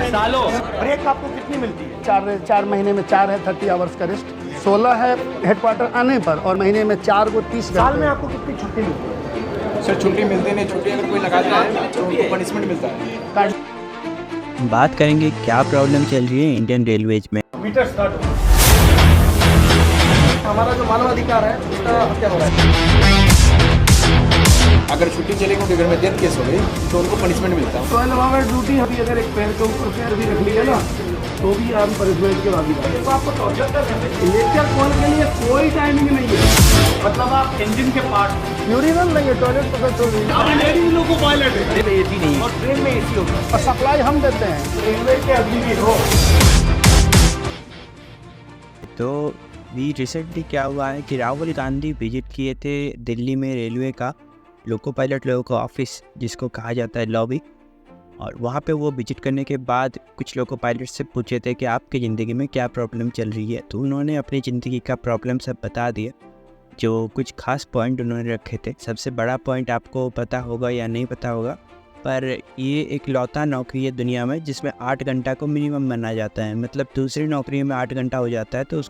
सालों। ब्रेक आपको कितनी मिलती है? 4 महीने में 4 है 30 आवर्स का रेस्ट, 16 है हेडक्वार्टर आने पर, और महीने में 4 को 30 घंटे। साल में आपको कितनी छुट्टी मिलती है? सर छुट्टी मिलती नहीं, छुट्टी अगर कोई लगाता है तो उनको पनिशमेंट मिलता है। बात करेंगे क्या प्रॉब्लम चल रही है इंडियन रेलवेज में। मीटर स्टार्ट हो, हमारा जो मानवाधिकार है उसका हत्या हो रहा है। अगर छुट्टी चलेगी उनके घर में डेथ केस हो गई तो उनको पनिशमेंट मिलता है। 12 आवर ड्यूटी अभी अगर एक पैर के ऊपर पैर भी रख लिया ना तो भी आप पनिशमेंट के भागीदार। तो आपको टॉर्चर कर सकते हैं। लेक्चर कॉल के लिए कोई टाइमिंग नहीं है, मतलब आप इंजन के पार्ट यूरिनल नहीं है, टॉयलेट पकड़ तो नहीं, लोगों को टॉयलेट है, एसी नहीं है और ट्रेन में एसी होगा और सप्लाई हम देते हैं रेलवे के अभी भी हो। तो भी रिसेंटली क्या हुआ है कि राहुल गांधी विजिट किए थे दिल्ली में रेलवे का लोको पायलट लोगों का ऑफिस जिसको कहा जाता है लॉबी, और वहाँ पे वो विजिट करने के बाद कुछ लोको पायलट से पूछे थे कि आपकी ज़िंदगी में क्या प्रॉब्लम चल रही है। तो उन्होंने अपनी ज़िंदगी का प्रॉब्लम सब बता दिया, जो कुछ खास पॉइंट उन्होंने रखे थे। सबसे बड़ा पॉइंट आपको पता होगा या नहीं पता होगा, पर ये एक लौता नौकरी है दुनिया में जिसमें 8 घंटा को मिनिमम माना जाता है। मतलब दूसरी नौकरी में 8 घंटा हो जाता है तो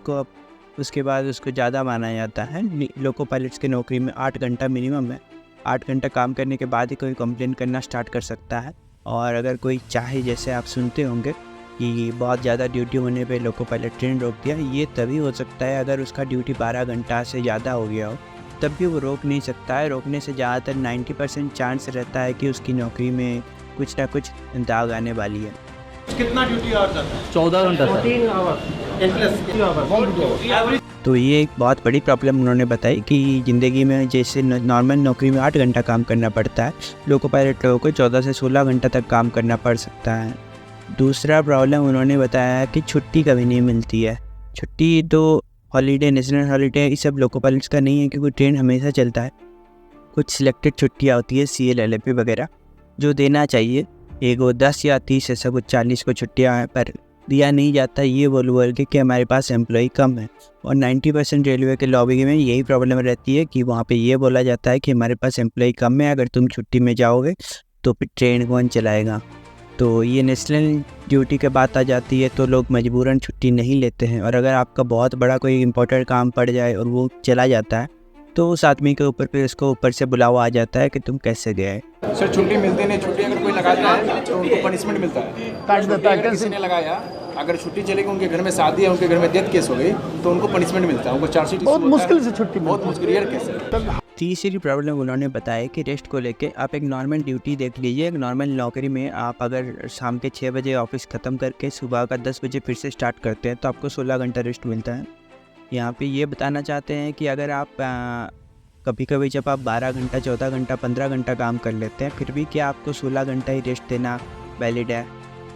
उसके बाद उसको ज़्यादा माना जाता है। लोको पायलट्स की नौकरी में 8 घंटा मिनिमम है। 8 घंटा काम करने के बाद ही कोई कंप्लेन करना स्टार्ट कर सकता है। और अगर कोई चाहे, जैसे आप सुनते होंगे कि बहुत ज़्यादा ड्यूटी होने पे लोको पायलट ट्रेन रोक दिया, ये तभी हो सकता है अगर उसका ड्यूटी 12 घंटा से ज़्यादा हो गया हो, तब भी वो रोक नहीं सकता है। रोकने से ज़्यादातर 90% चांस रहता है कि उसकी नौकरी में कुछ ना कुछ दाग आने वाली है। कितना ड्यूटी आवर्स आता है? 14 घंटा 14 आवर्स। तो ये एक बहुत बड़ी प्रॉब्लम उन्होंने बताई कि ज़िंदगी में जैसे नॉर्मल नौकरी में 8 घंटा काम करना पड़ता है, लोको पायलट लोगों को 14 से 16 घंटा तक काम करना पड़ सकता है। दूसरा प्रॉब्लम उन्होंने बताया कि छुट्टी कभी नहीं मिलती है। छुट्टी तो हॉलीडे, नेशनल हॉलीडे, ये सब लोको पायलट्स का नहीं है क्योंकि ट्रेन हमेशा चलता है। कुछ सिलेक्टेड छुट्टियाँ होती है CLLF वगैरह जो देना चाहिए, एगो 10 या 30 ऐसा कुछ 40 को छुट्टियाँ हैं, पर दिया नहीं जाता ये बोल के कि हमारे पास एम्प्लॉई कम है। और 90% रेलवे के लॉबी में यही प्रॉब्लम रहती है कि वहाँ पे ये बोला जाता है कि हमारे पास एम्प्लॉई कम है, अगर तुम छुट्टी में जाओगे तो फिर ट्रेन कौन चलाएगा। तो ये नेशनल ड्यूटी के बात आ जाती है तो लोग मजबूरन छुट्टी नहीं लेते हैं। और अगर आपका बहुत बड़ा कोई इंपॉर्टेंट काम पड़ जाए और वो चला जाता है तो उस आदमी के ऊपर फिर उसको ऊपर से बुलावा आ जाता है कि तुम कैसे गए। सर छुट्टी मिलती नहीं, छुट्टी अगर कोई लगाता है तो उनको पनिशमेंट मिलता है। काट देता है। अगर किसी ने लगाया, अगर छुट्टी चलेगी, उनके घर में शादी है, उनके घर में डेथ केस हो गई तो उनको पनिशमेंट मिलता है। उनको चार्जशीट बहुत मुश्किल से छुट्टी बहुत मुश्किल रेयर केस है। तीसरी प्रॉब्लम उन्होंने बताया कि रेस्ट को लेके आप एक नॉर्मल ड्यूटी देख लीजिए। एक नॉर्मल नौकरी में आप अगर शाम के 6 बजे ऑफिस ख़त्म करके सुबह का 10 बजे फिर से स्टार्ट करते हैं तो आपको 16 घंटा रेस्ट मिलता है। यहाँ पे ये बताना चाहते हैं कि अगर आप कभी कभी जब आप 12 घंटा, 14 घंटा, 15 घंटा काम कर लेते हैं, फिर भी क्या आपको 16 घंटा ही रेस्ट देना वैलिड है?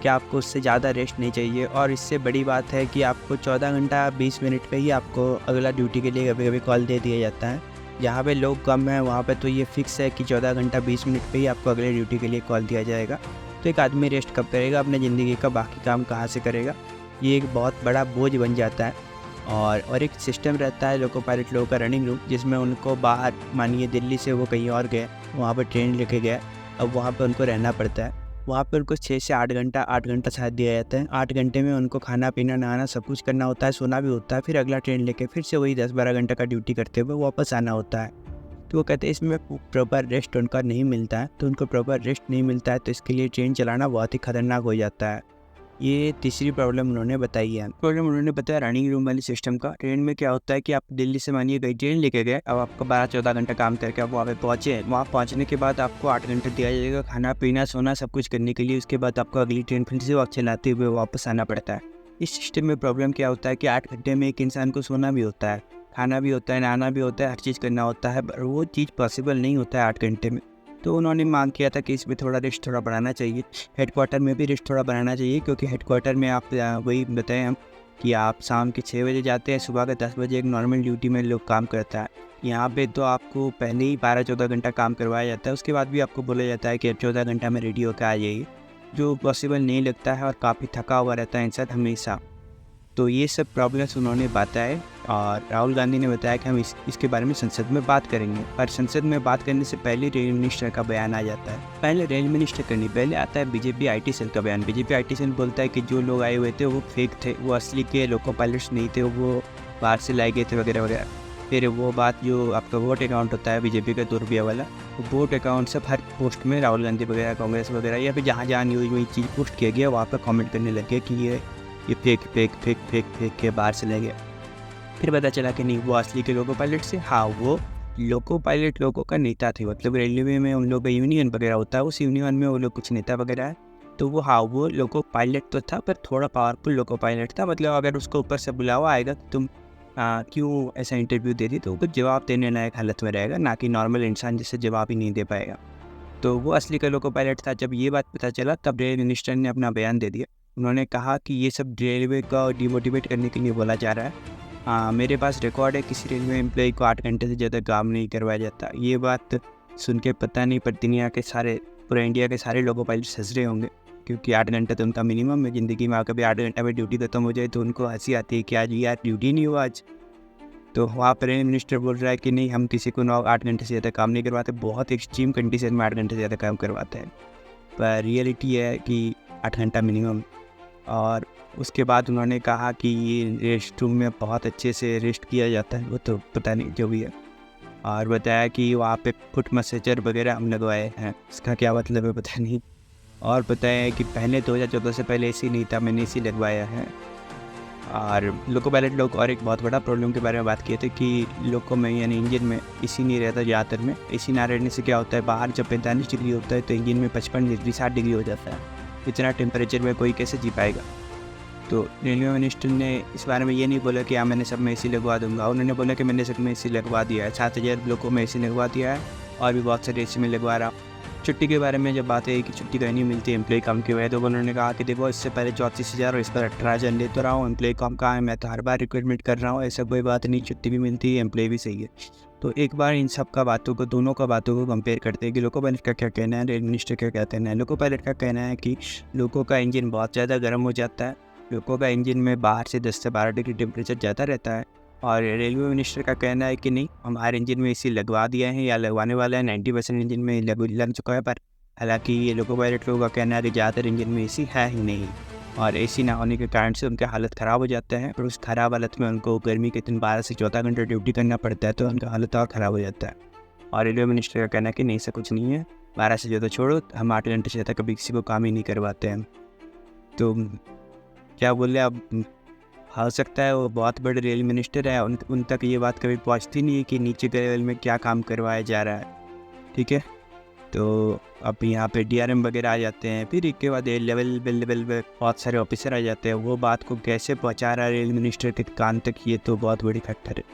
क्या आपको उससे ज़्यादा रेस्ट नहीं चाहिए? और इससे बड़ी बात है कि आपको 14 घंटा 20 मिनट पे ही आपको अगला ड्यूटी के लिए कभी कभी कॉल दे दिया जाता है। जहाँ पे लोग कम हैं वहाँ पे तो ये फिक्स है कि 14 घंटा 20 मिनट पे ही आपको अगले ड्यूटी के लिए कॉल दिया जाएगा। तो एक आदमी रेस्ट कब करेगा? अपने ज़िंदगी का बाकी काम कहाँ से करेगा? ये एक बहुत बड़ा बोझ बन जाता है। और एक सिस्टम रहता है लोको पायलट लोगों का रनिंग रूम, जिसमें उनको बाहर, मानिए दिल्ली से वो कहीं और गए, वहाँ पर ट्रेन लेके गए, अब वहाँ पर उनको रहना पड़ता है। वहाँ पर उनको 6 से 8 घंटा, 8 घंटा शायद दिया जाता है। 8 घंटे में उनको खाना पीना, नहाना सब कुछ करना होता है, सोना भी होता है। फिर अगला ट्रेन लेके फिर से वही 10-12 घंटा का ड्यूटी करते हुए वापस आना होता है। तो वो कहते हैं इसमें प्रॉपर रेस्ट उनका नहीं मिलता है। तो उनको प्रॉपर रेस्ट नहीं मिलता है तो इसके लिए ट्रेन चलाना बहुत ही खतरनाक हो जाता है। ये तीसरी प्रॉब्लम उन्होंने बताई है। प्रॉब्लम उन्होंने बताया रनिंग रूम वाली सिस्टम का। ट्रेन में क्या होता है कि आप दिल्ली से मानिए गई ट्रेन लेके गए, अब आपको 12-14 घंटा काम करके आप वहाँ पे पहुँचे। वहाँ पहुँचने के बाद आपको 8 घंटे दिया जाएगा खाना पीना सोना सब कुछ करने के लिए। उसके बाद आपको अगली ट्रेन फिर से वक्त चलाते हुए वापस आना पड़ता है। इस सिस्टम में प्रॉब्लम क्या होता है कि 8 घंटे में एक इंसान को सोना भी होता है, खाना भी होता है, नहाना भी होता है, हर चीज़ करना होता है, पर वो चीज़ पॉसिबल नहीं होता है 8 घंटे में। तो उन्होंने मांग किया था कि इसमें थोड़ा रेस्ट थोड़ा बढ़ाना चाहिए। हेडक्वार्टर में भी रेस्ट थोड़ा बढ़ाना चाहिए क्योंकि हेडक्वार्टर में आप वही बताएं हम कि आप शाम के 6 बजे जाते हैं, सुबह का 10 बजे एक नॉर्मल ड्यूटी में लोग काम करता है। यहाँ पे तो आपको पहले ही 12-14 घंटा काम करवाया जाता है, उसके बाद भी आपको बोला जाता है कि 14 घंटा में रेडी होकर आ जाइए, जो पॉसिबल नहीं लगता है और काफ़ी थका हुआ रहता है इंसान हमेशा। तो ये सब प्रॉब्लम्स उन्होंने बताए और राहुल गांधी ने बताया कि हम इसके बारे में संसद में बात करेंगे। पर संसद में बात करने से पहले रेल मिनिस्टर का बयान आ जाता है। पहले रेल मिनिस्टर का नहीं, पहले आता है बीजेपी IT सेल का बयान। बीजेपी IT सेल बोलता है कि जो लोग आए हुए थे वो फेक थे, वो असली के लोको पायलट्स नहीं थे, वो बाहर से लाए गए थे वगैरह वगैरह। फिर वो बात जो आपका वोट अकाउंट होता है बीजेपी का 2 रुपया वाला, वो वोट अकाउंट से हर पोस्ट में राहुल गांधी वगैरह, कांग्रेस वगैरह या फिर जहाँ जहाँ न्यूज़ में चीज़ पोस्ट किया गया वहाँ पर कमेंट करने लगे कि ये फेक के बाहर से ले गया। फिर पता चला कि नहीं, वो असली के लोको पायलट से। हाँ, वो लोको पायलट लोगों का नेता थे, मतलब रेलवे में उन लोगों का यूनियन वगैरह होता है, उस यूनियन में वो लोग कुछ नेता वगैरह है। तो वो हाँ, वो लोको पायलट तो था पर थोड़ा पावरफुल लोको पायलट था। मतलब अगर उसको ऊपर से बुलावा आएगा तो तुम क्यों ऐसा इंटरव्यू दे दी, तो वो जवाब देने लायक हालत में रहेगा, ना कि नॉर्मल इंसान जिससे जवाब ही नहीं दे पाएगा। तो वो असली का लोको पायलट था। जब ये बात पता चला तब रेल मिनिस्टर ने अपना बयान दे दिया। उन्होंने कहा कि ये सब रेलवे का डिमोटिवेट करने के लिए बोला जा रहा है। मेरे पास रिकॉर्ड है, किसी रेलवे एम्प्लॉय को 8 घंटे से ज़्यादा काम नहीं करवाया जाता। ये बात सुन के पता नहीं पर दुनिया के पूरे इंडिया के सारे लोको पायलट हंस रहे होंगे, क्योंकि 8 घंटे तो उनका मिनिमम है ज़िंदगी में। कभी 8 घंटे में ड्यूटी खत्म हो जाए तो उनको हंसी आती है कि आज यार ड्यूटी नहीं हुआ आज। तो वहाँ पर मिनिस्टर बोल रहा है कि नहीं, हम किसी को 8 घंटे से ज़्यादा काम नहीं करवाते, बहुत एक्सट्रीम कंडीशन में 8 घंटे से ज़्यादा काम करवाते हैं। पर रियलिटी है कि 8 घंटा मिनिमम। और उसके बाद उन्होंने कहा कि ये रेस्ट रूम में बहुत अच्छे से रेस्ट किया जाता है, वो तो पता नहीं जो भी है। और बताया कि वहाँ पे फुट मसाजर वगैरह हम लगवाए हैं, इसका क्या मतलब है पता नहीं। और बताया कि पहले 2014 से पहले AC नहीं था, मैंने AC लगवाया है। और लोको पायलट लोग और एक बहुत बड़ा प्रॉब्लम के बारे में बात किए थे कि लोको में यानी इंजन में AC नहीं रहता ज़्यादातर में। AC ना रहने से क्या होता है, बाहर जब 45 डिग्री होता है तो इंजन में 55 डिग्री 60 डिग्री हो जाता है। इतना टेम्परेचर में कोई कैसे जी पाएगा। तो रेलवे मिनिस्टर ने इस बारे में ये नहीं बोला कि हाँ मैंने सब में AC लगवा दूंगा। उन्होंने बोला कि मैंने सब में AC लगवा दिया है, 7000 लोगों में AC लगवा दिया है और भी बहुत सारे AC में लगवा रहा। छुट्टी के बारे में जब बात है कि छुट्टी कहीं नहीं मिलती एम्प्लॉय कम की वजह, तो उन्होंने कहा कि देखो इससे पहले 34,000 और इस पर 18,000 ले तो रहा हूँ, एम्प्लॉय कम कहाँ है, मैं तो हर बार रिक्वायरमेंट कर रहा हूँ, ऐसा कोई बात नहीं, छुट्टी भी मिलती है, एम्प्लॉय भी सही है। तो एक बार इन सब का बातों को, दोनों का बातों को कंपेयर करते हैं कि लोको पायलट का क्या कहना है, रेल मिनिस्टर का क्या कहना है। लोको पायलट का कहना है कि लोगों का इंजन बहुत ज़्यादा गर्म हो जाता है, लोगों का इंजन में बाहर से 10 से 12 डिग्री टेम्परेचर ज़्यादा रहता है। और रेलवे मिनिस्टर का कहना है कि नहीं, हमारे इंजन में AC लगवा दिया है या लगवाने वाला है, 90% इंजन में लग चुका है। पर हालांकि ये लोको पायलट लोगों का कहना है कि ज़्यादातर इंजन में AC है ही नहीं, और AC ना होने के कारण से उनकी हालत ख़राब हो जाता है। और उस ख़राब हालत में उनको गर्मी के दिन 12 से 14 घंटे ड्यूटी करना पड़ता है, तो उनका हालत और ख़राब हो जाता है। और रेलवे मिनिस्टर का कहना है कि नहीं, ऐसा कुछ नहीं है, 12 से ज़्यादा छोड़ो, हम 8 घंटे से ज़्यादा कभी किसी को काम ही नहीं करवाते हैं। तो क्या बोले, अब हो सकता है वो बहुत बड़े रेल मिनिस्टर है, उन तक ये बात कभी पहुँचती नहीं है कि नीचे के लेवल में क्या काम करवाया जा रहा है। ठीक है, तो अब यहाँ पे DRM वगैरह आ जाते हैं, फिर इसके बाद लेवल पे बहुत सारे ऑफिसर आ जाते हैं। वो बात को कैसे पहुँचा रहा है रेल मिनिस्टर के कान तक, ये तो बहुत बड़ी फैक्टर है।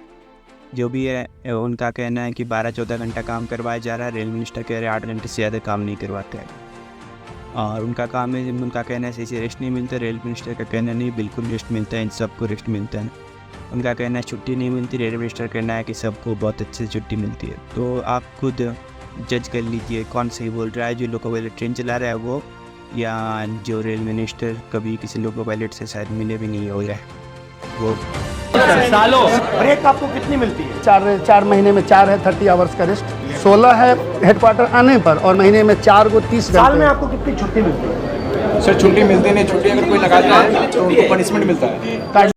जो भी है उनका कहना है कि 12-14 घंटा काम करवाया जा रहा है, रेल मिनिस्टर कह रहे हैं 8 घंटे से ज़्यादा काम नहीं करवाते हैं। और उनका कहना है सही रेस्ट नहीं मिलता, रेल मिनिस्टर का कहना नहीं, बिल्कुल रेस्ट मिलता है, इन सबको रेस्ट मिलता है। उनका कहना है छुट्टी नहीं मिलती, रेल मिनिस्टर कहना है कि सबको बहुत अच्छे से छुट्टी मिलती है। तो आप खुद जज कर लीजिए कौन सही बोल रहा है, जो लोको पायलट ट्रेन चला रहा है वो, या जो रेल मिनिस्टर कभी किसी लोको पायलट से शायद मिले भी नहीं हो रहा है वो। सालों ब्रेक आपको कितनी मिलती है? 4 महीने में 4 है 30 आवर्स का रेस्ट, 16 है हेडक्वार्टर आने पर, और महीने में 4 को 30 घंटे। साल में आपको कितनी छुट्टी मिलती है? सर छुट्टी मिलती नहीं, छुट्टी अगर कोई लगाता है तो उनको पनिशमेंट मिलता है।